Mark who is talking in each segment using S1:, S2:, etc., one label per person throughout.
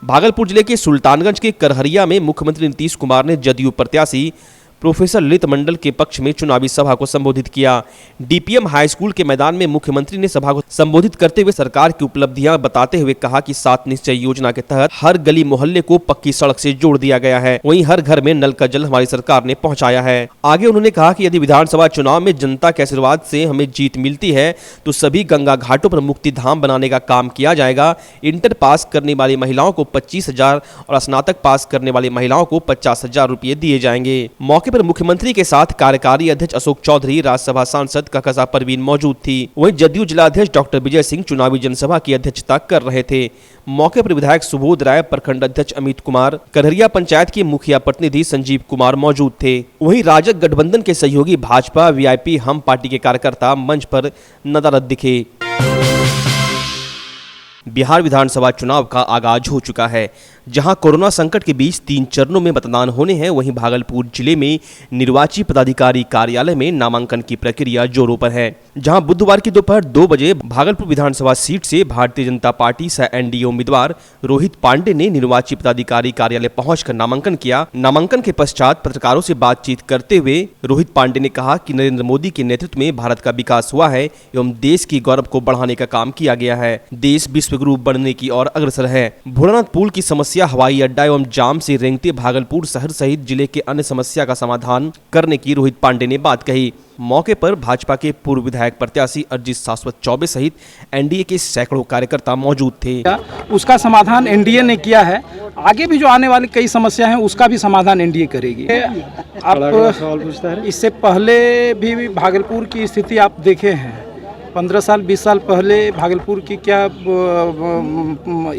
S1: भागलपुर जिले के सुल्तानगंज के करहरिया में मुख्यमंत्री नीतीश कुमार ने जदयू प्रत्याशी प्रोफेसर ललित मंडल के पक्ष में चुनावी सभा को संबोधित किया। डीपीएम हाई स्कूल के मैदान में मुख्यमंत्री ने सभा को संबोधित करते हुए सरकार की उपलब्धियां बताते हुए कहा कि 7 निश्चय योजना के तहत हर गली मोहल्ले को पक्की सड़क से जोड़ दिया गया है, वहीं हर घर में नल का जल हमारी सरकार ने पहुंचाया है। आगे उन्होंने कहा कि यदि विधानसभा चुनाव में जनता के आशीर्वाद से हमें जीत मिलती है तो सभी गंगा घाटों पर मुक्ति धाम बनाने का काम किया जाएगा। इंटर पास करने वाली महिलाओं को 25,000 और स्नातक पास करने वाली महिलाओं को 50,000 रुपये दिए जाएंगे। मौके पर मुख्यमंत्री के साथ कार्यकारी अध्यक्ष अशोक चौधरी, राज्यसभा सांसद कहकशा परवीन मौजूद थी। वहीं जदयू जिलाध्यक्ष डॉक्टर विजय सिंह चुनावी जनसभा की अध्यक्षता कर रहे थे। मौके पर विधायक सुबोध राय, प्रखंड अध्यक्ष अमित कुमार, करहरिया पंचायत के मुखिया प्रतिनिधि संजीव कुमार मौजूद थे। वहीं राजग गठबंधन के सहयोगी भाजपा वीआईपी हम पार्टी के कार्यकर्ता मंच पर नदारद दिखे। बिहार विधानसभा चुनाव का आगाज हो चुका है। जहां कोरोना संकट के बीच 3 चरणों में मतदान होने हैं, वहीं भागलपुर जिले में निर्वाची पदाधिकारी कार्यालय में नामांकन की प्रक्रिया जोरों पर है। जहां बुधवार की दोपहर 2 बजे भागलपुर विधानसभा सीट से भारतीय जनता पार्टी सह एनडीए उम्मीदवार रोहित पांडे ने निर्वाची पदाधिकारी कार्यालय पहुंचकर नामांकन किया। नामांकन के पश्चात पत्रकारों से बातचीत करते हुए रोहित पांडे ने कहा कि नरेंद्र मोदी के नेतृत्व में भारत का विकास हुआ है एवं देश की गौरव को बढ़ाने का काम किया गया है। देश विश्व गुरु बनने की ओर अग्रसर है। भोलानाथ पुल की समस्या, हवाई अड्डा एवं जाम से रेंगते भागलपुर शहर सहित जिले के अन्य समस्या का समाधान करने की रोहित पांडे ने बात कही। मौके पर भाजपा के पूर्व विधायक प्रत्याशी अरजीत शाश्वत चौबे सहित एनडीए के सैकड़ों कार्यकर्ता मौजूद थे।
S2: उसका समाधान एनडीए ने किया है। आगे भी जो आने वाली कई समस्या हैं उसका भी समाधान एनडीए करेगी। आप इससे पहले भी भागलपुर की स्थिति आप देखे हैं। 15 साल 20 साल पहले भागलपुर की क्या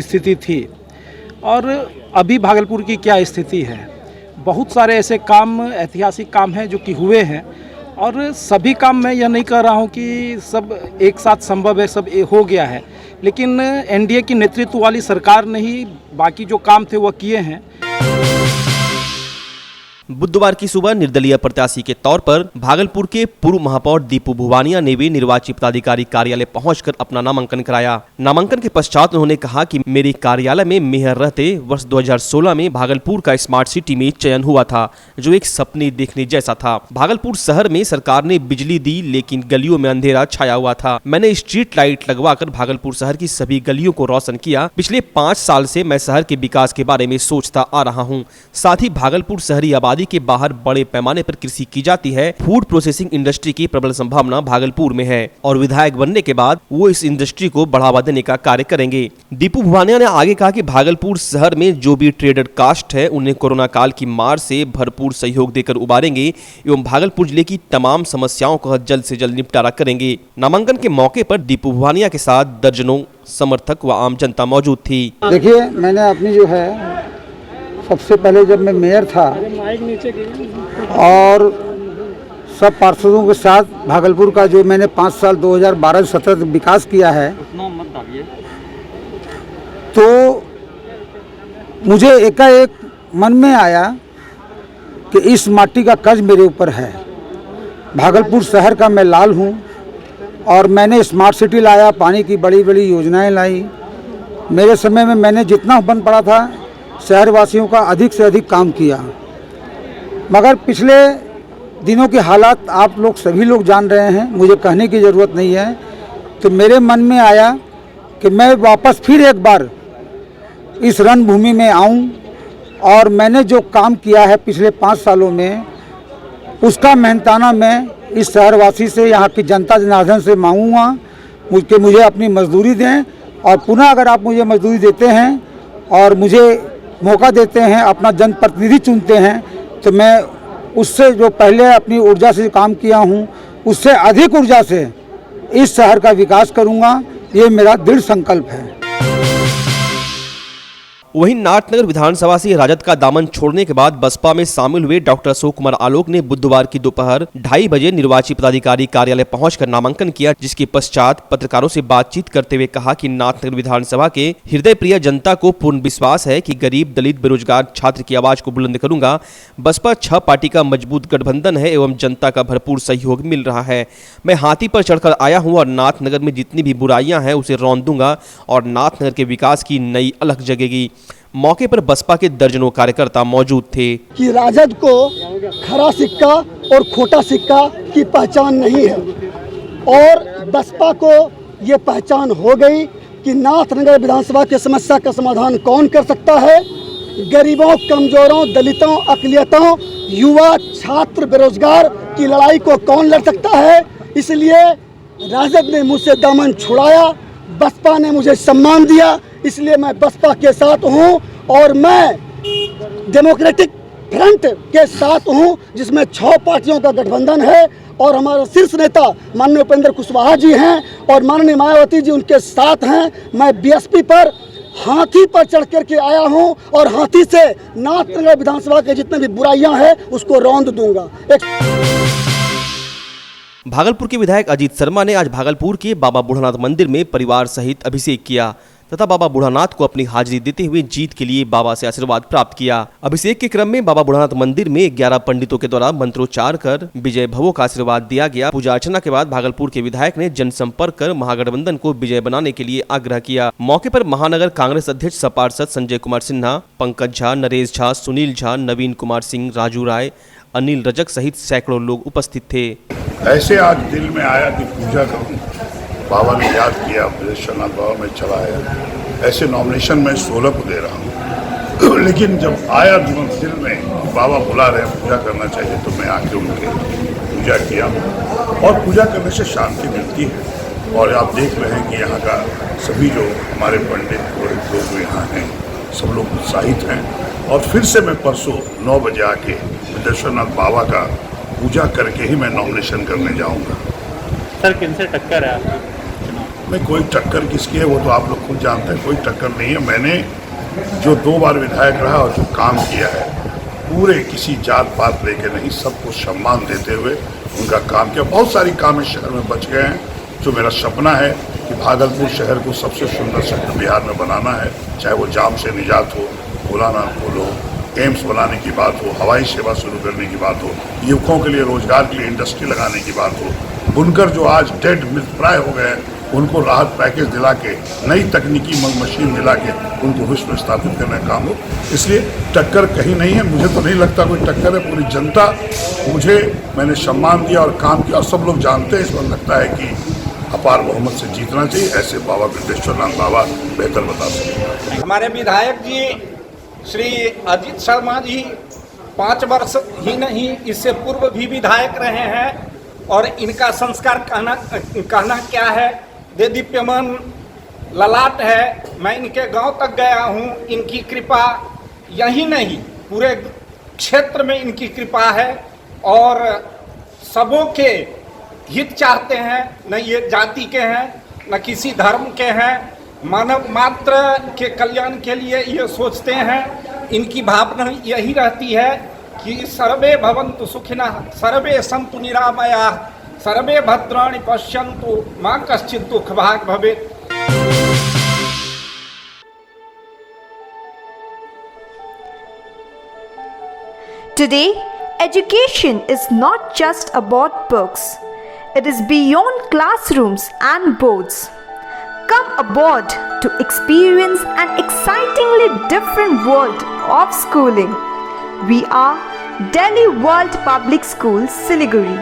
S2: स्थिति थी और अभी भागलपुर की क्या स्थिति है। बहुत सारे ऐसे काम, ऐतिहासिक काम हैं जो कि हुए हैं और सभी काम मैं यह नहीं कह रहा हूं कि सब एक साथ संभव है, सब हो गया है, लेकिन एनडीए की नेतृत्व वाली सरकार ने ही बाकी जो काम थे वह किए हैं।
S1: बुधवार की सुबह निर्दलीय प्रत्याशी के तौर पर भागलपुर के पूर्व महापौर दीपू भुवानिया ने भी निर्वाची पदाधिकारी कार्यालय पहुंचकर अपना नामांकन कराया। नामांकन के पश्चात उन्होंने कहा कि मेरे कार्यालय में मेयर रहते वर्ष 2016 में भागलपुर का स्मार्ट सिटी में चयन हुआ था, जो एक सपने देखने जैसा था। भागलपुर शहर में सरकार ने बिजली दी, लेकिन गलियों में अंधेरा छाया हुआ था। मैंने स्ट्रीट लाइट लगवाकर भागलपुर शहर की सभी गलियों को रोशन किया। पिछले 5 साल से मैं शहर के विकास के बारे में सोचता आ रहा हूँ। साथ ही भागलपुर शहरी आबादी के बाहर बड़े पैमाने पर कृषि की जाती है। फूड प्रोसेसिंग इंडस्ट्री की प्रबल संभावना भागलपुर में है और विधायक बनने के बाद वो इस इंडस्ट्री को बढ़ावा देने का कार्य करेंगे। दीपू भुवानिया ने आगे कहा कि भागलपुर शहर में जो भी ट्रेडर कास्ट है उन्हें कोरोना काल की मार से भरपूर सहयोग देकर उबारेंगे एवं भागलपुर जिले की तमाम समस्याओं का जल्द से जल्द निपटारा करेंगे। नामांकन के मौके पर दीपू भुवानिया के साथ दर्जनों समर्थक व आम जनता मौजूद थी।
S3: देखिए, मैंने अपनी जो है सबसे पहले जब मैं मेयर था और सब पार्षदों के साथ भागलपुर का जो मैंने 5 साल 2012 से 17 विकास किया है, तो मुझे एकाएक मन में आया कि इस माटी का कर्ज मेरे ऊपर है। भागलपुर शहर का मैं लाल हूँ और मैंने स्मार्ट सिटी लाया, पानी की बड़ी बड़ी योजनाएं लाई। मेरे समय में मैंने जितना बन पड़ा था शहरवासियों का अधिक से अधिक काम किया, मगर पिछले दिनों के हालात आप लोग सभी लोग जान रहे हैं, मुझे कहने की ज़रूरत नहीं है। तो मेरे मन में आया कि मैं वापस फिर एक बार इस रणभूमि में आऊं और मैंने जो काम किया है पिछले 5 सालों में उसका मेहनताना मैं इस शहरवासी से, यहाँ की जनता जनार्दन से मांगूंगा कि मुझे अपनी मजदूरी दें। और पुनः अगर आप मुझे मजदूरी देते हैं और मुझे मौका देते हैं, अपना जनप्रतिनिधि चुनते हैं, तो मैं उससे जो पहले अपनी ऊर्जा से काम किया हूं उससे अधिक ऊर्जा से इस शहर का विकास करूंगा। ये मेरा दृढ़ संकल्प है।
S1: वहीं नाथनगर विधानसभा से राजद का दामन छोड़ने के बाद बसपा में शामिल हुए डॉक्टर अशोक कुमार आलोक ने बुधवार की दोपहर 2:30 बजे निर्वाची पदाधिकारी कार्यालय पहुंचकर नामांकन किया, जिसके पश्चात पत्रकारों से बातचीत करते हुए कहा कि नाथनगर विधानसभा के हृदय प्रिय जनता को पूर्ण विश्वास है कि गरीब, दलित, बेरोजगार छात्र की आवाज को बुलंद करूंगा। बसपा 6 पार्टी का मजबूत गठबंधन है एवं जनता का भरपूर सहयोग मिल रहा है। मैं हाथी पर चढ़कर आया हूँ और नाथनगर में जितनी भी बुराइयां हैं उसे रौंद दूंगा और नाथनगर के विकास की नई अलख जगेगी। मौके पर बसपा के दर्जनों कार्यकर्ता मौजूद थे।
S4: कि राजद को खरा सिक्का और खोटा सिक्का की पहचान नहीं है और बसपा को ये पहचान हो गई कि नाथनगर विधानसभा की समस्या का समाधान कौन कर सकता है। गरीबों, कमजोरों, दलितों, अकलियतों, युवा, छात्र, बेरोजगार की लड़ाई को कौन लड़ सकता है। इसलिए राजद ने मुझसे दामन छुड़ाया, बसपा ने मुझे सम्मान दिया, इसलिए मैं बसपा के साथ हूँ और मैं डेमोक्रेटिक फ्रंट के साथ हूँ जिसमें 6 पार्टियों का गठबंधन है और हमारे शीर्ष नेता माननीय उपेंद्र कुशवाहा जी हैं और माननीय मायावती जी उनके साथ हैं। मैं बीएसपी पर हाथी पर चढ़ करके आया हूं और हाथी से नाथनगर विधानसभा के जितने भी बुराइयां हैं उसको रौंद दूंगा।
S1: भागलपुर के विधायक अजीत शर्मा ने आज भागलपुर के बाबा बूढ़ानाथ मंदिर में परिवार सहित अभिषेक किया तथा बाबा बूढ़ानाथ को अपनी हाजिरी देते हुए जीत के लिए बाबा से आशीर्वाद प्राप्त किया। अभिषेक के क्रम में बाबा बूढ़ानाथ मंदिर में 11 पंडितों के द्वारा मंत्रोच्चार कर विजय भवों का आशीर्वाद दिया गया। पूजा अर्चना के बाद भागलपुर के विधायक ने जनसंपर्क कर महागठबंधन को विजय बनाने के लिए आग्रह किया। मौके पर महानगर कांग्रेस अध्यक्ष सह पार्षद संजय कुमार सिन्हा, पंकज झा, नरेश झा, सुनील झा, नवीन कुमार सिंह, राजू राय, अनिल रजक सहित सैकड़ों लोग उपस्थित थे।
S5: ऐसे आज दिल में आया कि पूजा करूं, बाबा ने याद किया, विदेश्वरनाथ बाबा में चला आया। ऐसे नॉमिनेशन मैं 16 को दे रहा हूं लेकिन जब आया दिल में बाबा बुला रहे हैं पूजा करना चाहिए तो मैं आके उनके पूजा किया और पूजा करने से शांति मिलती है। और आप देख रहे हैं कि यहाँ का सभी जो हमारे पंडित पुरोहित लोग यहाँ हैं सब लोग उत्साहित हैं और फिर से मैं परसों 9 बजे आके विदेश्वरनाथ बाबा का पूजा करके ही मैं नॉमिनेशन करने जाऊंगा।
S6: सर किनसे टक्कर है आपकी?
S5: नहीं, कोई टक्कर किसकी है वो तो आप लोग खुद जानते हैं, कोई टक्कर नहीं है। मैंने जो 2 बार विधायक रहा और जो काम किया है पूरे किसी जात पात लेके नहीं, सबको सम्मान देते हुए उनका काम किया। बहुत सारी काम इस शहर में बच गए हैं जो मेरा सपना है कि भागलपुर शहर को सबसे सुंदर शहर बिहार में बनाना है। चाहे वो जाम से निजात हो, भोलानाथ पुल हो, एम्स बनाने की बात हो, हवाई सेवा शुरू करने की बात हो, युवकों के लिए रोजगार के लिए इंडस्ट्री लगाने की बात हो, बुनकर जो आज डेड मृतप्राय हो गए हैं उनको राहत पैकेज दिला के, नई तकनीकी मशीन दिला के उनको विश्व में स्थापित करने का काम हो। इसलिए टक्कर कहीं नहीं है, मुझे तो नहीं लगता कोई टक्कर है। पूरी जनता मुझे, मैंने सम्मान दिया और काम किया और सब लोग जानते हैं। इस वक्त लगता है कि अपार बहुमत से जीतना चाहिए। ऐसे बाबा विदेश्वरनाथ बाबा बेहतर बता सकते।
S7: हमारे विधायक जी श्री अजीत शर्मा जी 5 वर्ष ही नहीं इससे पूर्व भी विधायक रहे हैं और इनका संस्कार कहना क्या है, देदीप्यमान ललाट है। मैं इनके गांव तक गया हूं, इनकी कृपा यही नहीं पूरे क्षेत्र में इनकी कृपा है और सबों के हित चाहते हैं, न ये जाति के हैं न किसी धर्म के हैं, मानव मात्र के कल्याण के लिए ये सोचते हैं। इनकी भावना यही रहती है कि सर्वे भवन्तु सुखिनः, सर्वे सन्तु निरामयाः, सर्वे भद्राणि पश्यन्तु मा कश्चित् दुःखभाग् भवेत्।
S8: Today, education is not just about books. It is beyond classrooms and boards. Come aboard to experience an excitingly different world of schooling. We are Delhi World Public School, Siliguri.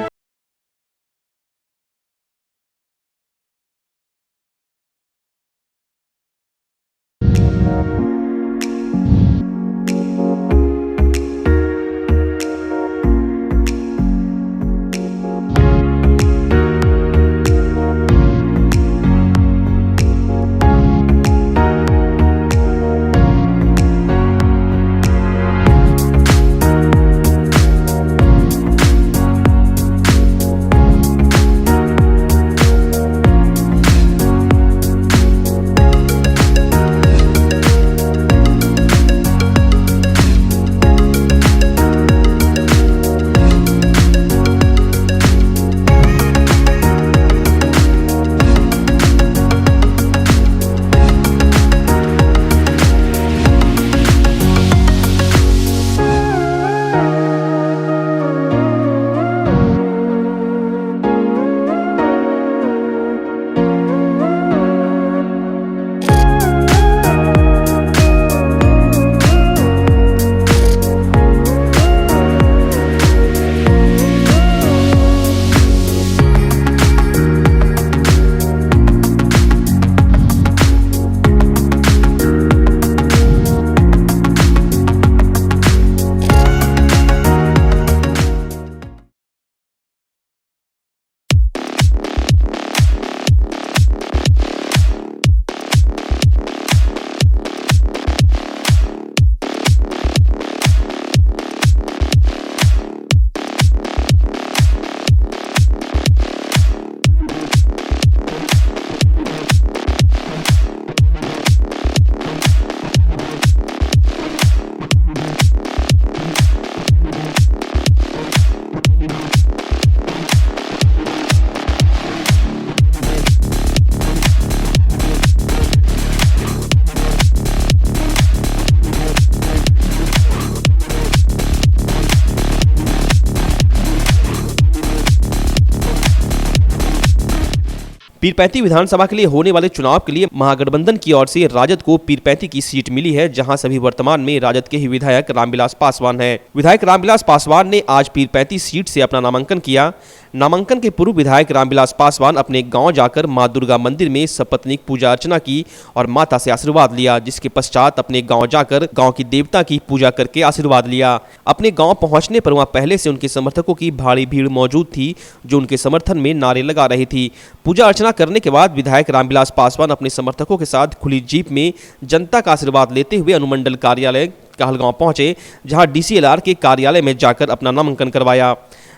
S1: Pirpainti विधानसभा के लिए होने वाले चुनाव के लिए महागठबंधन की ओर से राजद को पीरपैंती की सीट मिली है, जहां सभी वर्तमान में राजद के ही विधायक रामविलास पासवान हैं। विधायक रामविलास पासवान ने आज पीरपैंती सीट से अपना नामांकन किया। नामांकन के पूर्व विधायक रामविलास पासवान अपने गांव जाकर मां दुर्गा मंदिर में सपत्नीक पूजा अर्चना की और माता से आशीर्वाद लिया, जिसके पश्चात अपने गांव जाकर गांव की देवता की पूजा करके आशीर्वाद लिया। अपने गांव पहुंचने पर वहां पहले से उनके समर्थकों की भारी भीड़ मौजूद थी, जो उनके समर्थन में नारे लगा रही थी। पूजा अर्चना करने के बाद विधायक रामविलास पासवान अपने समर्थकों के साथ खुली जीप में जनता का आशीर्वाद लेते हुए अनुमंडल कार्यालय कहलगांव पहुंचे, जहां डीसीएलआर के कार्यालय में जाकर अपना नामांकन करवाया।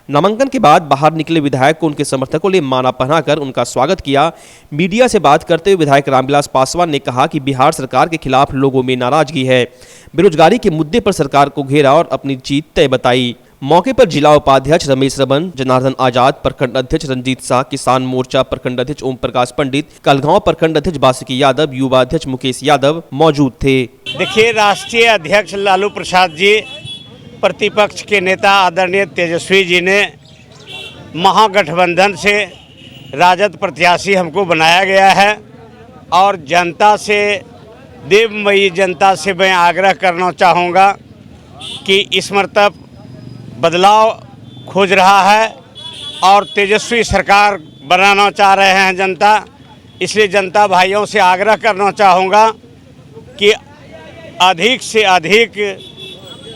S1: नामांकन के बाद बाहर निकले विधायक को उनके समर्थकों ने माला पहनाकर उनका स्वागत किया। मीडिया से बात करते हुए विधायक रामविलास पासवान ने कहा कि बिहार सरकार के खिलाफ लोगों में नाराजगी है। बेरोजगारी के मुद्दे पर सरकार को घेरा और अपनी जीत तय बताई। मौके पर जिला उपाध्यक्ष रमेश रबन, जनार्दन आजाद, प्रखंड अध्यक्ष रंजीत शाह, किसान मोर्चा प्रखंड अध्यक्ष ओम प्रकाश पंडित, कहलगांव प्रखंड अध्यक्ष बासुकी यादव, युवा अध्यक्ष मुकेश यादव मौजूद थे।
S9: देखिए, राष्ट्रीय अध्यक्ष लालू प्रसाद जी, प्रतिपक्ष के नेता आदरणीय तेजस्वी जी ने महागठबंधन से राजद प्रत्याशी हमको बनाया गया है और जनता से, देवमयी जनता से मैं आग्रह करना चाहूँगा कि इस मर्तब बदलाव खोज रहा है और तेजस्वी सरकार बनाना चाह रहे हैं जनता। इसलिए जनता भाइयों से आग्रह करना चाहूँगा कि अधिक से अधिक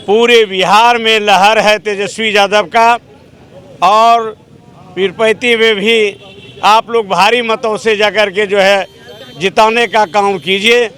S9: पूरे बिहार में लहर है तेजस्वी यादव का और पीरपैंती में भी आप लोग भारी मतों से जाकर के जो है जिताने का काम कीजिए।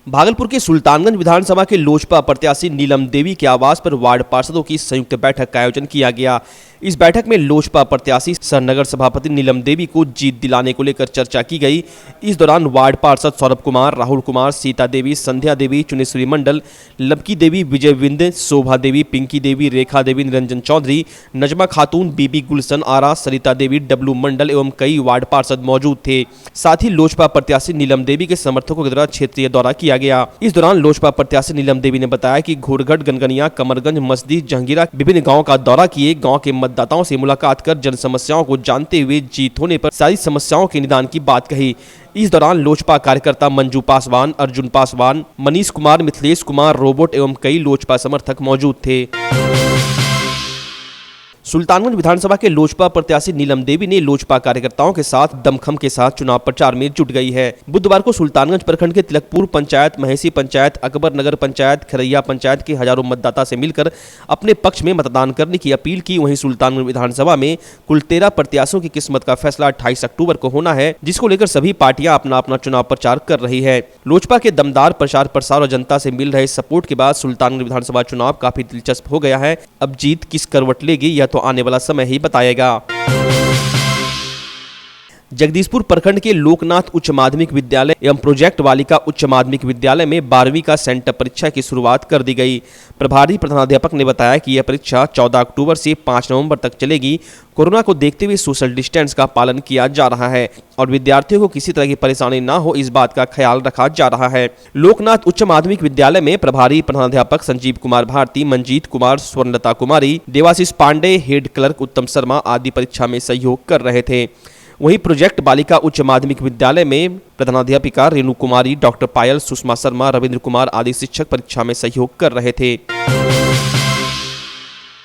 S1: भागलपुर के सुल्तानगंज विधानसभा के लोजपा प्रत्याशी नीलम देवी के आवास पर वार्ड पार्षदों की संयुक्त बैठक का आयोजन किया गया। इस बैठक में लोजपा प्रत्याशी सह नगर सभापति नीलम देवी को जीत दिलाने को लेकर चर्चा की गई। इस दौरान वार्ड पार्षद सौरभ कुमार, राहुल कुमार, सीता देवी, संध्या देवी, चुनेश्वरी मंडल, लबकी देवी, विजय विंद, शोभा देवी, पिंकी देवी, रेखा देवी, निरंजन चौधरी, नजमा खातून, बीबी गुलशन आरा, सरिता देवी, डब्लू मंडल एवं कई वार्ड पार्षद मौजूद थे। साथ ही लोजपा प्रत्याशी नीलम देवी के समर्थकों के द्वारा क्षेत्रीय दौरा किया गया। इस दौरान लोजपा प्रत्याशी नीलम देवी ने बताया कि घोड़गढ़, गनगनिया, कमरगंज, मस्दी, जहांगीरा विभिन्न गाँव का दौरा किए, गाँव के मतदाताओं से मुलाकात कर जन समस्याओं को जानते हुए जीत होने पर सारी समस्याओं के निदान की बात कही। इस दौरान लोजपा कार्यकर्ता मंजू पासवान, अर्जुन पासवान, मनीष कुमार, मिथिलेश कुमार, रोबोट एवं कई लोजपा समर्थक मौजूद थे। सुल्तानगंज विधानसभा के लोजपा प्रत्याशी नीलम देवी ने लोजपा कार्यकर्ताओं के साथ दमखम के साथ चुनाव प्रचार में जुट गई है। बुधवार को सुल्तानगंज प्रखंड के तिलकपुर पंचायत, महेसी पंचायत, अकबर नगर पंचायत, खरैया पंचायत के हजारों मतदाता से मिलकर अपने पक्ष में मतदान करने की अपील की। वहीं सुल्तानगंज विधानसभा में कुल 13 प्रत्याशियों की किस्मत का फैसला 28 अक्टूबर को होना है, जिसको लेकर सभी पार्टियां अपना अपना चुनाव प्रचार कर रही है। लोजपा के दमदार प्रचार प्रसार और जनता से मिल रहे सपोर्ट के बाद सुल्तानगंज विधानसभा चुनाव काफी दिलचस्प हो गया है। अब जीत किस करवट लेगी यह तो आने वाला समय ही बताएगा। जगदीशपुर प्रखंड के लोकनाथ उच्च माध्यमिक विद्यालय एवं प्रोजेक्ट बालिका उच्च माध्यमिक विद्यालय में 12वीं का सेंटर परीक्षा की शुरुआत कर दी गई। प्रभारी प्रधानाध्यापक ने बताया कि यह परीक्षा 14 अक्टूबर से 5 नवंबर तक चलेगी। कोरोना को देखते हुए सोशल डिस्टेंस का पालन किया जा रहा है और विद्यार्थियों को किसी तरह की परेशानी न हो, इस बात का ख्याल रखा जा रहा है। लोकनाथ उच्च माध्यमिक विद्यालय में प्रभारी प्रधानाध्यापक संजीव कुमार भारती, मंजीत कुमार, स्वर्णलता कुमारी, देवाशीष पांडे, हेड क्लर्क उत्तम शर्मा आदि परीक्षा में सहयोग कर रहे थे। वहीं प्रोजेक्ट बालिका उच्च माध्यमिक विद्यालय में प्रधानाध्यापिका रेणु कुमारी, डॉक्टर पायल, सुषमा शर्मा, रविंद्र कुमार आदि शिक्षक परीक्षा में सहयोग कर रहे थे।